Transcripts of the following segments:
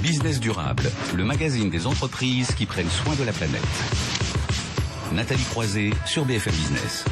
Business durable, le magazine des entreprises qui prennent soin de la planète. Nathalie Croiset sur BFM Business.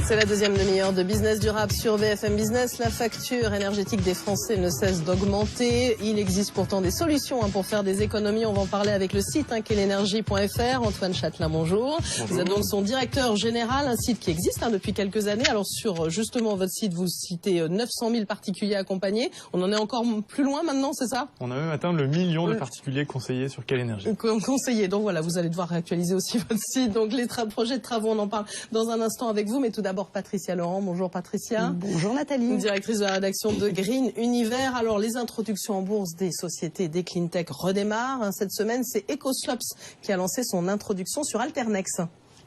C'est la deuxième demi-heure de Business durable sur BFM Business. La facture énergétique des Français ne cesse d'augmenter. Il existe pourtant des solutions pour faire des économies. On va en parler avec le site qu'est l'énergie.fr. Antoine Châtelain, bonjour. Vous êtes donc son directeur général, un site qui existe depuis quelques années. Alors sur justement votre site, vous citez 900 000 particuliers accompagnés. On en est encore plus loin maintenant, c'est ça? On a même atteint le million de particuliers conseillés sur Quelle Énergie. Conseillés, donc voilà, vous allez devoir réactualiser aussi votre site. Donc les projets de travaux, on en parle dans un instant avec vous. Mais tout d'abord, Patricia Laurent. Bonjour Patricia. Bonjour Nathalie. Directrice de la rédaction de Green Univers. Alors les introductions en bourse des sociétés des clean tech redémarrent. Cette semaine, c'est EcoSlops qui a lancé son introduction sur Alternex.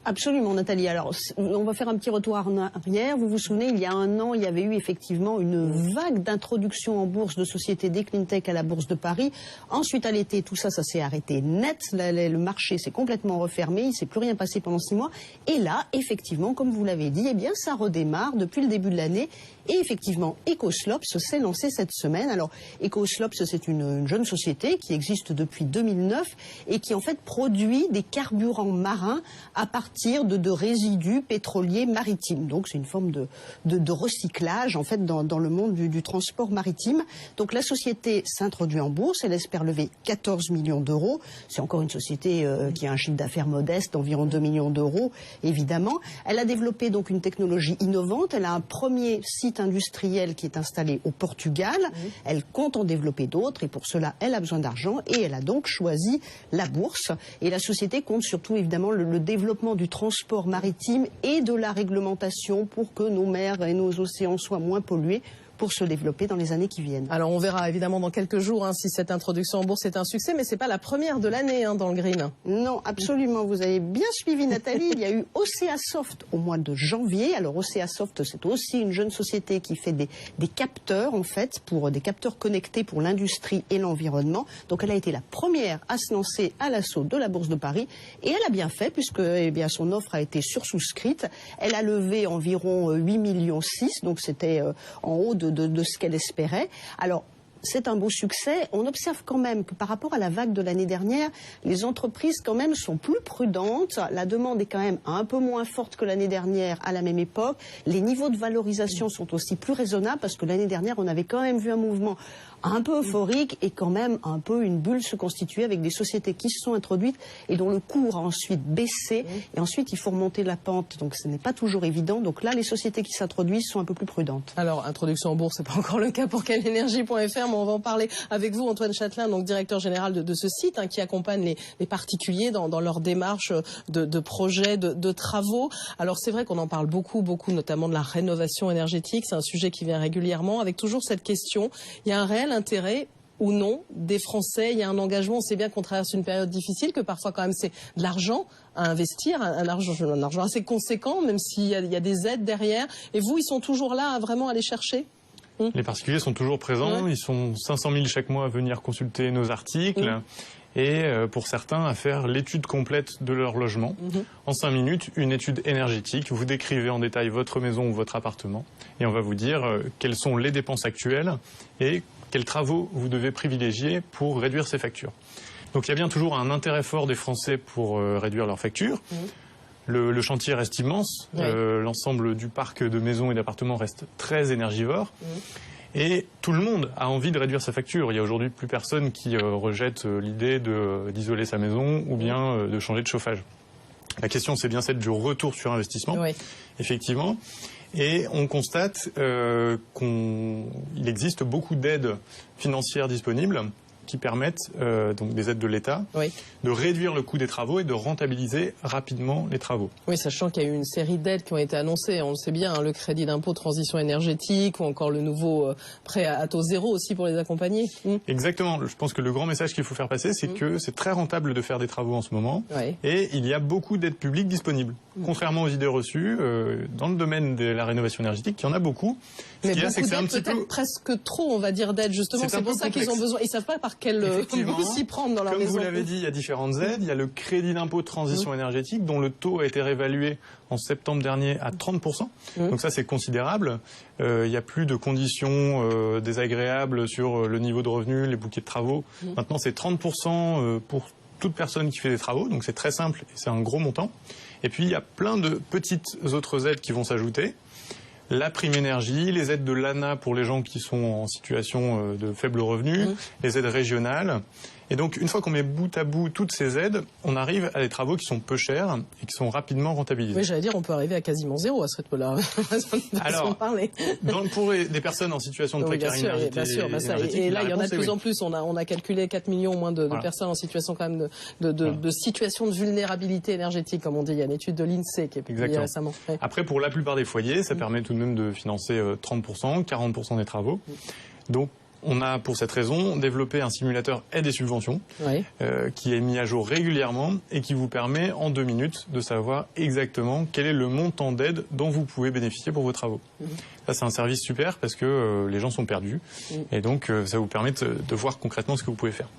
Absolument Nathalie. Alors on va faire un petit retour en arrière. Vous vous souvenez, il y a un an, il y avait eu effectivement une vague d'introduction en bourse de sociétés des clean tech à la bourse de Paris. Ensuite à l'été, tout ça s'est arrêté net. Le marché s'est complètement refermé. Il ne s'est plus rien passé pendant 6 mois. Et là, effectivement, comme vous l'avez dit, eh bien ça redémarre depuis le début de l'année. Et effectivement, EcoSlops s'est lancé cette semaine. Alors EcoSlops, c'est une jeune société qui existe depuis 2009 et qui en fait produit des carburants marins à partir de résidus pétroliers maritimes. Donc c'est une forme de recyclage en fait dans le monde du transport maritime. Donc la société s'introduit en bourse, elle espère lever 14 millions d'euros. C'est encore une société qui a un chiffre d'affaires modeste d'environ 2 millions d'euros, évidemment. Elle a développé donc une technologie innovante. Elle a un premier site industriel qui est installé au Portugal. Elle compte en développer d'autres et pour cela, elle a besoin d'argent et elle a donc choisi la bourse. Et la société compte surtout évidemment le développement du transport maritime et de la réglementation pour que nos mers et nos océans soient moins pollués pour se développer dans les années qui viennent. Alors on verra évidemment dans quelques jours si cette introduction en bourse est un succès, mais c'est pas la première de l'année dans le green. Non, absolument, vous avez bien suivi Nathalie. Il y a eu OceaSoft au mois de janvier. Alors OceaSoft, c'est aussi une jeune société qui fait des capteurs en fait, pour des capteurs connectés pour l'industrie et l'environnement. Donc elle a été la première à se lancer à l'assaut de la Bourse de Paris et elle a bien fait puisque son offre a été sursouscrite. Elle a levé environ 8,6 millions, donc c'était en haut de ce qu'elle espérait. Alors, c'est un beau succès. On observe quand même que par rapport à la vague de l'année dernière, les entreprises quand même sont plus prudentes. La demande est quand même un peu moins forte que l'année dernière à la même époque. Les niveaux de valorisation sont aussi plus raisonnables parce que l'année dernière, on avait quand même vu un mouvement un peu euphorique et quand même un peu une bulle se constituer avec des sociétés qui se sont introduites et dont le cours a ensuite baissé. Et ensuite, il faut remonter la pente. Donc, ce n'est pas toujours évident. Donc là, les sociétés qui s'introduisent sont un peu plus prudentes. Alors, introduction en bourse, c'est pas encore le cas pour quellenergie.fr, mais on va en parler avec vous, Antoine Châtelain, donc directeur général de ce site qui accompagne les particuliers dans leur démarche de projets, de travaux. Alors, c'est vrai qu'on en parle beaucoup, notamment de la rénovation énergétique. C'est un sujet qui vient régulièrement avec toujours cette question. Il y a un réel intérêt ou non des Français, il y a un engagement, on sait bien qu'on traverse une période difficile, que parfois quand même c'est de l'argent à investir, un argent assez conséquent, même s'il y a des aides derrière. Et vous, ils sont toujours là à vraiment aller chercher? Les particuliers sont toujours présents, ils sont 500 000 chaque mois à venir consulter nos articles. Et pour certains, à faire l'étude complète de leur logement. En 5 minutes, une étude énergétique. Vous décrivez en détail votre maison ou votre appartement. Et on va vous dire quelles sont les dépenses actuelles et quels travaux vous devez privilégier pour réduire ces factures. Donc il y a bien toujours un intérêt fort des Français pour réduire leurs factures. Le chantier reste immense. L'ensemble du parc de maisons et d'appartements reste très énergivore. Et tout le monde a envie de réduire sa facture. Il y a aujourd'hui plus personne qui rejette l'idée d'isoler sa maison ou bien de changer de chauffage. La question, c'est bien celle du retour sur investissement, effectivement. Et on constate qu'il existe beaucoup d'aides financières disponibles qui permettent, donc des aides de l'État, de réduire le coût des travaux et de rentabiliser rapidement les travaux. Oui, sachant qu'il y a eu une série d'aides qui ont été annoncées. On le sait bien, le crédit d'impôt transition énergétique ou encore le nouveau prêt à taux zéro aussi pour les accompagner. Exactement. Je pense que le grand message qu'il faut faire passer, c'est que c'est très rentable de faire des travaux en ce moment et il y a beaucoup d'aides publiques disponibles. contrairement aux idées reçues, dans le domaine de la rénovation énergétique, il y en a beaucoup. Mais beaucoup d'aides, peut-être presque trop, on va dire, d'aides, justement. C'est pour ça qu'ils ont besoin. Ils ne savent pas par quel bout s'y prendre dans leur maison. Comme vous l'avez dit, il y a différentes aides. Il y a le crédit d'impôt de transition énergétique, dont le taux a été réévalué en septembre dernier à 30%. Donc ça, c'est considérable. Il n'y a plus de conditions désagréables sur le niveau de revenu, les bouquets de travaux. Maintenant, c'est 30% pour toute personne qui fait des travaux. Donc c'est très simple et c'est un gros montant. Et puis, il y a plein de petites autres aides qui vont s'ajouter. La prime énergie, les aides de l'ANA pour les gens qui sont en situation de faible revenu, les aides régionales. Et donc, une fois qu'on met bout à bout toutes ces aides, on arrive à des travaux qui sont peu chers et qui sont rapidement rentabilisés. Oui, j'allais dire, on peut arriver à quasiment zéro à ce rythme-là. Alors, pour des personnes en situation de précarité énergétique, et là, il y en a de plus en plus. On a calculé 4 millions au moins de personnes en situation quand même de situation de vulnérabilité énergétique, comme on dit. Il y a une étude de l'INSEE qui est publiée récemment. Ouais. Après, pour la plupart des foyers, ça permet tout de même de financer 30%, 40% des travaux. Donc, on a, pour cette raison, développé un simulateur aides et subventions qui est mis à jour régulièrement et qui vous permet, en 2 minutes, de savoir exactement quel est le montant d'aide dont vous pouvez bénéficier pour vos travaux. Ça, c'est un service super parce que les gens sont perdus et donc ça vous permet de voir concrètement ce que vous pouvez faire.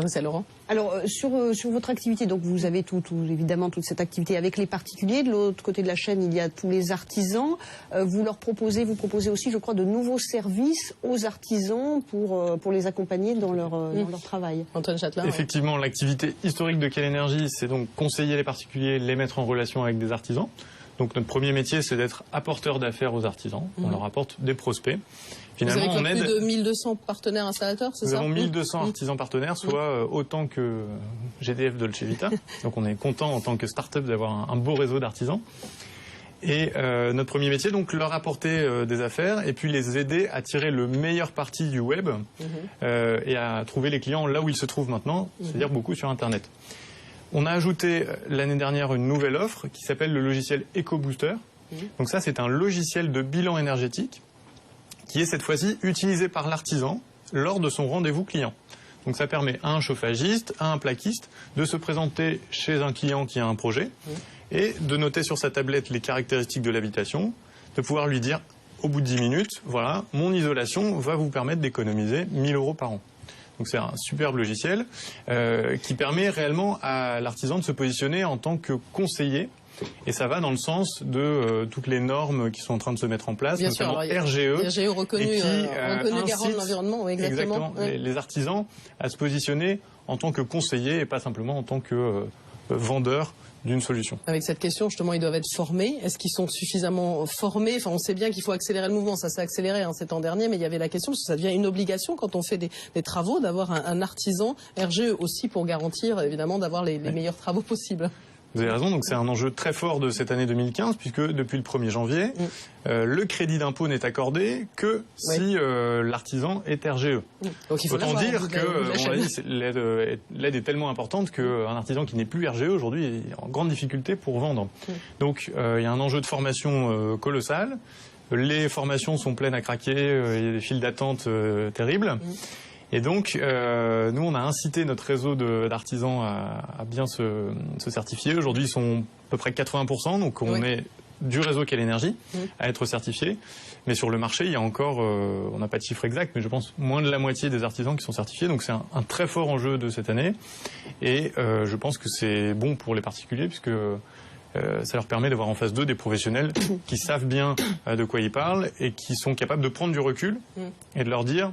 C'est Laurent. Alors, sur votre activité, donc vous avez évidemment toute cette activité avec les particuliers. De l'autre côté de la chaîne, il y a tous les artisans. Vous proposez aussi, je crois, de nouveaux services aux artisans pour les accompagner dans leur travail. Antoine Châtelain. Effectivement, l'activité historique de Quelle Énergie, c'est donc conseiller les particuliers, les mettre en relation avec des artisans. Donc notre premier métier, c'est d'être apporteur d'affaires aux artisans. On leur apporte des prospects. Finalement, vous avez plus de 1200 partenaires installateurs, c'est ça? Nous avons 1200 artisans partenaires, soit autant que GDF Dolce Vita. Donc on est content en tant que start-up d'avoir un beau réseau d'artisans. Et notre premier métier, donc leur apporter des affaires et puis les aider à tirer le meilleur parti du web et à trouver les clients là où ils se trouvent maintenant, c'est-à-dire beaucoup sur Internet. On a ajouté l'année dernière une nouvelle offre qui s'appelle le logiciel EcoBooster. Donc ça, c'est un logiciel de bilan énergétique qui est cette fois-ci utilisé par l'artisan lors de son rendez-vous client. Donc ça permet à un chauffagiste, à un plaquiste de se présenter chez un client qui a un projet et de noter sur sa tablette les caractéristiques de l'habitation, de pouvoir lui dire au bout de 10 minutes, voilà, mon isolation va vous permettre d'économiser 1 000 € par an. Donc c'est un superbe logiciel qui permet réellement à l'artisan de se positionner en tant que conseiller. Et ça va dans le sens de toutes les normes qui sont en train de se mettre en place, notamment RGE. RGE reconnu garant de l'environnement, exactement. Les artisans à se positionner en tant que conseiller et pas simplement en tant que vendeur d'une solution. Avec cette question, justement, ils doivent être formés. Est-ce qu'ils sont suffisamment formés? Enfin, on sait bien qu'il faut accélérer le mouvement. Ça s'est accéléré ces temps derniers, mais il y avait la question, parce que ça devient une obligation quand on fait des travaux, d'avoir un artisan RGE aussi pour garantir, évidemment, d'avoir les meilleurs travaux possibles. Vous avez raison, donc c'est un enjeu très fort de cette année 2015, puisque depuis le 1er janvier, le crédit d'impôt n'est accordé que si l'artisan est RGE. Donc il faut autant dire que l'aide est tellement importante qu'un artisan qui n'est plus RGE aujourd'hui est en grande difficulté pour vendre. Donc il y a un enjeu de formation colossal. Les formations sont pleines à craquer, il y a des files d'attente terribles. Et donc, nous, on a incité notre réseau d'artisans à bien se certifier. Aujourd'hui, ils sont à peu près 80%, donc on est du réseau Quelle Énergie à être certifié. Mais sur le marché, il y a encore, on n'a pas de chiffre exact, mais je pense moins de la moitié des artisans qui sont certifiés. Donc c'est un très fort enjeu de cette année. Et je pense que c'est bon pour les particuliers, puisque ça leur permet d'avoir en face d'eux des professionnels qui savent bien de quoi ils parlent et qui sont capables de prendre du recul et de leur dire...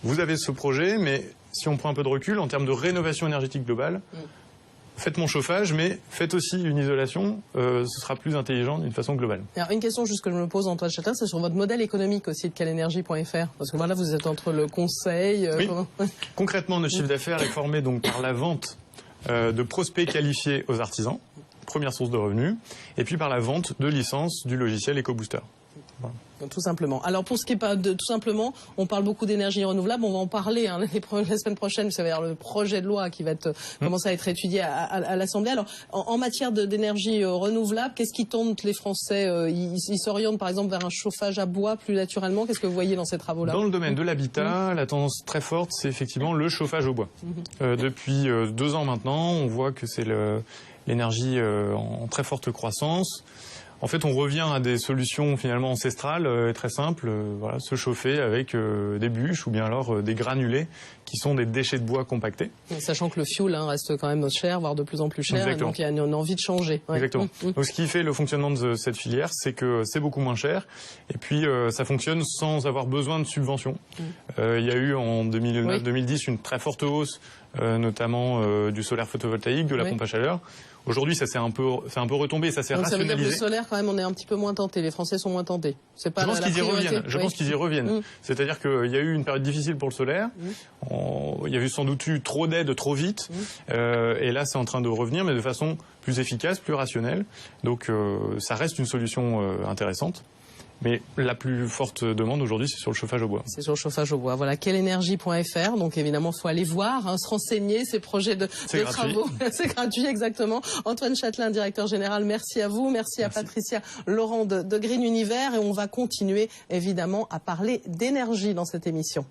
Vous avez ce projet, mais si on prend un peu de recul, en termes de rénovation énergétique globale, faites mon chauffage, mais faites aussi une isolation, ce sera plus intelligent d'une façon globale. Alors, une question juste que je me pose, Antoine Châtelain, c'est sur votre modèle économique aussi de quellenergie.fr. Parce que voilà, vous êtes entre le conseil... Oui. Concrètement, notre chiffre d'affaires est formé donc par la vente de prospects qualifiés aux artisans, première source de revenus, et puis par la vente de licences du logiciel EcoBooster. Voilà. Tout simplement. Alors pour ce qui est pas de tout simplement, on parle beaucoup d'énergie renouvelable, on va en parler la semaine prochaine, vous savez, le projet de loi qui va commencer à être étudié à l'Assemblée. Alors en matière d'énergie renouvelable, qu'est-ce qui tente les Français? Ils s'orientent par exemple vers un chauffage à bois plus naturellement. Qu'est-ce que vous voyez dans ces travaux-là? Dans le domaine de l'habitat, la tendance très forte, c'est effectivement le chauffage au bois. Depuis 2 ans maintenant, on voit que c'est l'énergie en très forte croissance. En fait, on revient à des solutions finalement ancestrales, très simples, voilà, se chauffer avec des bûches ou bien alors des granulés qui sont des déchets de bois compactés. Sachant que le fioul reste quand même cher, voire de plus en plus cher, et donc il y a une envie de changer. Ouais. Exactement. Donc ce qui fait le fonctionnement de cette filière, c'est que c'est beaucoup moins cher et puis ça fonctionne sans avoir besoin de subventions. Il y a eu en 2009-2010 une très forte hausse, notamment du solaire photovoltaïque, de la pompe à chaleur. Aujourd'hui, ça c'est un peu retombé, ça s'est rationalisé. Ça veut dire que le solaire, quand même, on est un petit peu moins tenté. Les Français sont moins tentés. C'est pas Je pense qu'ils y reviennent. Je pense qu'ils y reviennent. C'est-à-dire qu'il y a eu une période difficile pour le solaire. Il y a eu sans doute eu trop d'aides trop vite. Et là, c'est en train de revenir, mais de façon plus efficace, plus rationnelle. Donc, ça reste une solution intéressante. Mais la plus forte demande aujourd'hui, c'est sur le chauffage au bois. C'est sur le chauffage au bois. Voilà, quellenergie.fr. Donc évidemment, il faut aller voir, se renseigner, ces projets de travaux. C'est gratuit, exactement. Antoine Châtelain, directeur général, merci à vous. Merci à Patricia Laurent de Green Univers. Et on va continuer, évidemment, à parler d'énergie dans cette émission.